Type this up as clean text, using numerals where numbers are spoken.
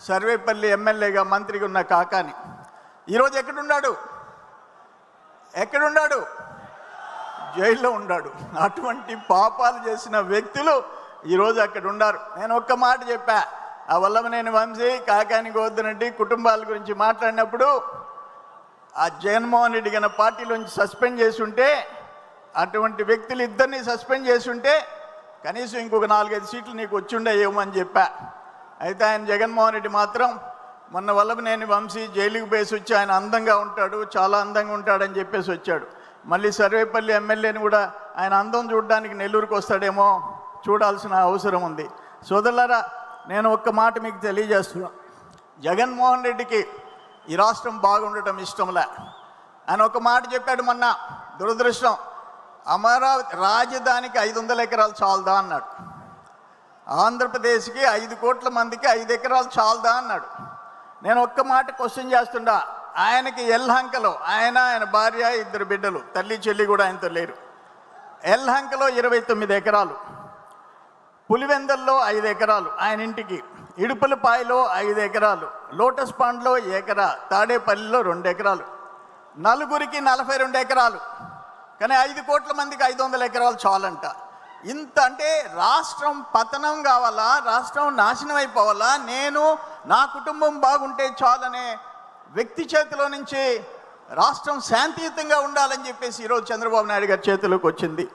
సర్వేపల్లి ఎమ్మెల్యేగా మంత్రిగా ఉన్న కాకాని ఈరోజు ఎక్కడున్నాడు? జైల్లో ఉన్నాడు. అటువంటి పాపాలు చేసిన వ్యక్తులు ఈరోజు అక్కడ ఉన్నారు. నేను ఒక్క మాట చెప్పా, ఆ వల్లభనేని వంశీ, కాకాని గోవర్ధన్ రెడ్డి కుటుంబాల గురించి మాట్లాడినప్పుడు ఆ జగన్మోహన్ రెడ్డి గారి పార్టీలోంచి సస్పెండ్ చేసి ఉంటే, అటువంటి వ్యక్తులు ఇద్దరిని సస్పెండ్ చేసి ఉంటే కనీసం ఇంకొక 4-5 సీట్లు నీకు వచ్చిండేమో అని చెప్పా. అయితే ఆయన జగన్మోహన్ రెడ్డి మాత్రం మొన్న వల్లభనేని వంశీ జైలుకి పోసి వచ్చి ఆయన అందంగా ఉంటాడు, చాలా అందంగా ఉంటాడని చెప్పేసి వచ్చాడు. మళ్ళీ సర్వేపల్లి ఎమ్మెల్యేని కూడా ఆయన అందం చూడడానికి నెల్లూరుకు వస్తాడేమో, చూడాల్సిన అవసరం ఉంది. సోదరులారా, నేను ఒక్క మాట మీకు తెలియజేస్తున్నా, జగన్మోహన్ రెడ్డికి ఈ రాష్ట్రం బాగుండటం ఇష్టంలే. ఆయన ఒక మాట చెప్పాడు మొన్న, దురదృష్టం, అమరావతి రాజధానికి 500 ఎకరాలు చాలదా అన్నాడు. ఆంధ్రప్రదేశ్కి 5 కోట్ల మందికి 5 ఎకరాలు చాలదా అన్నాడు. నేను ఒక్క మాట క్వశ్చన్ చేస్తుండా, ఆయనకి ఎల్హంకలో ఆయన భార్య 2 బిడ్డలు, తల్లి చెల్లి కూడా ఆయనతో లేరు. ఎల్హంకలో 29 ఎకరాలు, పులివెందల్లో 5 ఎకరాలు ఆయన ఇంటికి, ఇడుపులపాయలో 5 ఎకరాలు, లోటస్ పాండ్లో 1 ఎకరా, తాడేపల్లిలో 2 ఎకరాలు, నలుగురికి 42 ఎకరాలు. కానీ 5 కోట్ల మందికి 500 ఎకరాలు చాలంట. ఇంత అంటే రాష్ట్రం పతనం కావాలా, రాష్ట్రం నాశనం అయిపోవాలా, నేను నా కుటుంబం బాగుంటే చాలనే వ్యక్తి చేతిలో నుంచి రాష్ట్రం శాంతియుతంగా ఉండాలని చెప్పేసి ఈరోజు చంద్రబాబు నాయుడు గారి చేతిలోకి వచ్చింది.